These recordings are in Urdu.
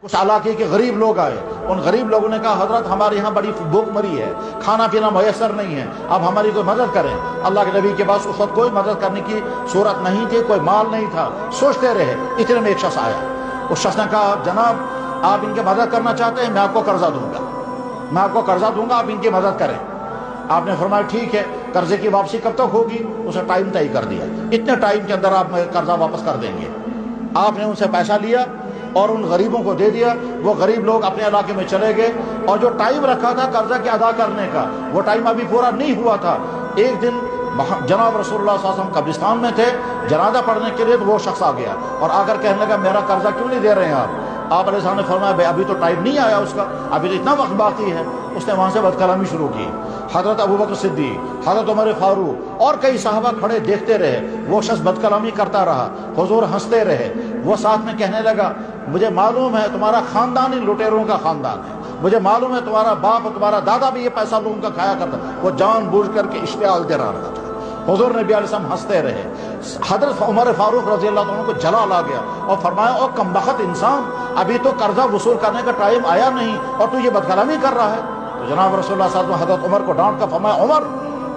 کچھ علاقے کے غریب لوگ آئے، ان غریب لوگوں نے کہا حضرت ہمارے یہاں بڑی بھوک مری ہے، کھانا پینا میسر نہیں ہے، اب ہماری کوئی مدد کریں۔ اللہ کے نبی کے پاس اس وقت کوئی مدد کرنے کی صورت نہیں تھی، کوئی مال نہیں تھا، سوچتے رہے، اتنے میں ایک شخص آیا۔ اس شخص نے کہا جناب آپ ان کی مدد کرنا چاہتے ہیں، میں آپ کو قرضہ دوں گا، میں آپ کو قرضہ دوں گا، آپ ان کی مدد کریں۔ آپ نے فرمایا ٹھیک ہے، قرضے کی واپسی کب تک ہوگی؟ اسے ٹائم طے کر دیا، اتنے ٹائم کے اندر آپ قرضہ واپس کر دیں گے۔ آپ نے ان سے پیسہ لیا اور ان غریبوں کو دے دیا۔ وہ غریب لوگ اپنے علاقے میں چلے گئے، اور جو ٹائم رکھا تھا قرضہ کے ادا کرنے کا وہ ٹائم ابھی پورا نہیں ہوا تھا۔ ایک دن جناب رسول اللہ صلی اللہ علیہ وسلم قبرستان میں تھے جنازہ پڑھنے کے لیے، تو وہ شخص آ گیا اور آ کر کہنے لگا میرا قرضہ کیوں نہیں دے رہے ہیں آپ علیہ السلام نے فرمایا بھائی ابھی تو ٹائم نہیں آیا اس کا، ابھی تو اتنا وقت باقی ہے۔ اس نے وہاں سے بد کلامی شروع کی۔ حضرت ابوبکر صدیق، حضرت عمر فاروق اور کئی صحابہ کھڑے دیکھتے رہے، وہ شخص بد کلامی کرتا رہا، حضور ہنستے رہے۔ وہ ساتھ میں کہنے لگا مجھے معلوم ہے تمہارا خاندان ان لٹیروں کا خاندان ہے، مجھے معلوم ہے تمہارا باپ اور تمہارا دادا بھی یہ پیسہ لوگوں کا کھایا کرتا۔ وہ جان بوجھ کر کے اشتعال دے رہا تھا۔ حضور نبی علیہ السلام ہنستے رہے۔ حضرت عمر فاروق رضی اللہ عنہ کو جلال آ گیا اور فرمایا او کمبخت انسان، ابھی تو قرضہ وصول کرنے کا ٹائم آیا نہیں اور تو یہ بد کلامی کر رہا ہے۔ تو جناب رسول اللہ صلی اللہ علیہ وسلم حضرت عمر کو ڈانٹ کر فرمایا عمر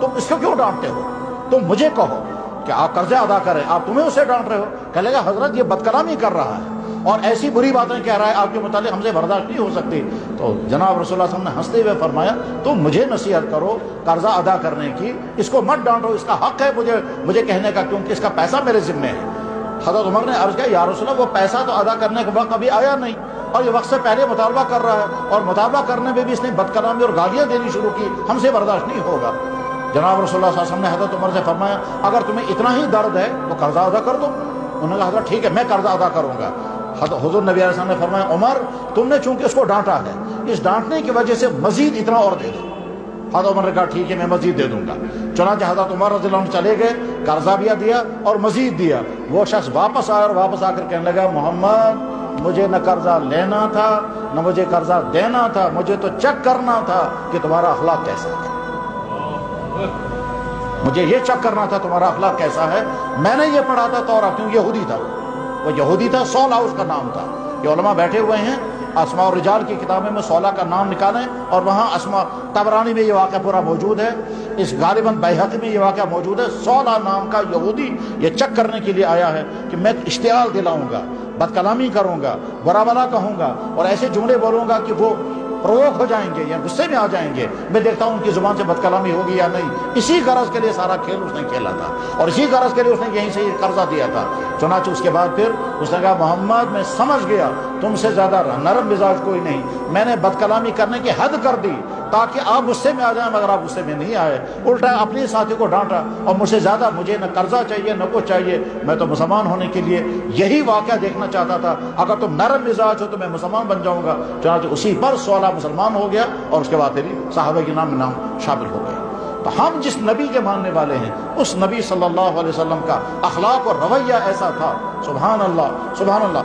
تم اس کو کیوں ڈانٹتے ہو؟ تم مجھے کہو کہ آپ قرضے ادا کریں، آپ تمہیں اسے ڈانٹ رہے ہو؟ کہنے لگا حضرت یہ بد کلامی کر رہا ہے اور ایسی بری باتیں کہہ رہا ہے آپ کے متعلق، ہم سے برداشت نہیں ہو سکتی۔ تو جناب رسول اللہ صلی اللہ علیہ وسلم نے ہنستے ہوئے فرمایا تم مجھے نصیحت کرو قرضہ ادا کرنے کی، اس کو مت ڈانٹو، اس کا حق ہے مجھے کہنے کا، کیونکہ اس کا پیسہ میرے ذمے ہے۔ حضرت عمر نے عرض کیا یا رسول اللہ وہ پیسہ تو ادا کرنے کا وقت ابھی آیا نہیں اور یہ وقت سے پہلے مطالبہ کر رہا ہے، اور مطالبہ کرنے میں بھی اس نے بد کلامی اور گالیاں دینی شروع کی، ہم سے برداشت نہیں ہوگا۔ جناب رسول اللہ صلی اللہ علیہ وسلم نے حضرت عمر سے فرمایا اگر تمہیں اتنا ہی درد ہے تو قرضہ ادا کر دو۔ انہوں نے کہا حضرت ٹھیک ہے میں قرضہ ادا کروں گا۔ حضور نبی علیہ السلام نے فرمایا عمر تم نے چونکہ اس کو ڈانٹا ہے، اس ڈانٹنے کی وجہ سے مزید اتنا اور دے دو۔ حضرت عمر نے کہا ٹھیک ہے میں مزید دے دوں گا۔ چنانچہ حضرت عمر رضی اللہ عنہ چلے گئے، قرضہ بھی دیا اور مزید دیا۔ وہ شخص واپس آیا اور واپس آ کر کہنے لگا محمد مجھے نہ قرضہ لینا تھا نہ مجھے قرضہ دینا تھا، مجھے تو چیک کرنا تھا کہ تمہارا اخلاق کیسا ہے، مجھے یہ چیک کرنا تھا تمہارا اخلاق کیسا ہے۔ میں نے یہ پڑھا تھا تورات، کیوں یہودی تھا، وہ یہودی تھا، سولا اس کا نام تھا۔ یہ علماء بیٹھے ہوئے ہیں اسماء الرجال کی کتابیں میں سولا کا نام نکالیں اور وہاں اسماء طبرانی میں یہ واقعہ پورا موجود ہے، اس غالباً بیہقی میں یہ واقعہ موجود ہے۔ سولا نام کا یہودی یہ چیک کرنے کے لیے آیا ہے کہ میں اشتعال دلاؤں گا، بد کلامی کروں گا، برا بلا کہوں گا اور ایسے جملے بولوں گا کہ وہ پروک ہو جائیں گے یا غصے میں آ جائیں گے، میں دیکھتا ہوں ان کی زبان سے بد کلامی ہوگی یا نہیں۔ اسی غرض کے لیے سارا کھیل اس نے کھیلا تھا اور اسی غرض کے لیے اس نے یہیں سے یہ قرضہ دیا تھا۔ چنانچہ اس کے بعد پھر اس نے کہا محمد میں سمجھ گیا تم سے زیادہ نرم مزاج کوئی نہیں، میں نے بد کلامی کرنے کی حد کر دی تاکہ آپ غصے میں آ جائیں، مگر آپ غصے میں نہیں آئے، الٹا اپنے ساتھی کو ڈانٹا اور مجھ سے زیادہ مجھے نہ قرضہ چاہیے نہ کچھ چاہیے، میں تو مسلمان ہونے کے لیے یہی واقعہ دیکھنا چاہتا تھا، اگر تم نرم مزاج ہو تو میں مسلمان بن جاؤں گا۔ چنانچہ اسی پر سولا مسلمان ہو گیا اور اس کے بعد پھر صحابہ کے نام شامل ہو گئے۔ تو ہم جس نبی کے ماننے والے ہیں اس نبی صلی اللہ علیہ وسلم کا اخلاق اور رویہ ایسا تھا، سبحان اللہ سبحان اللہ۔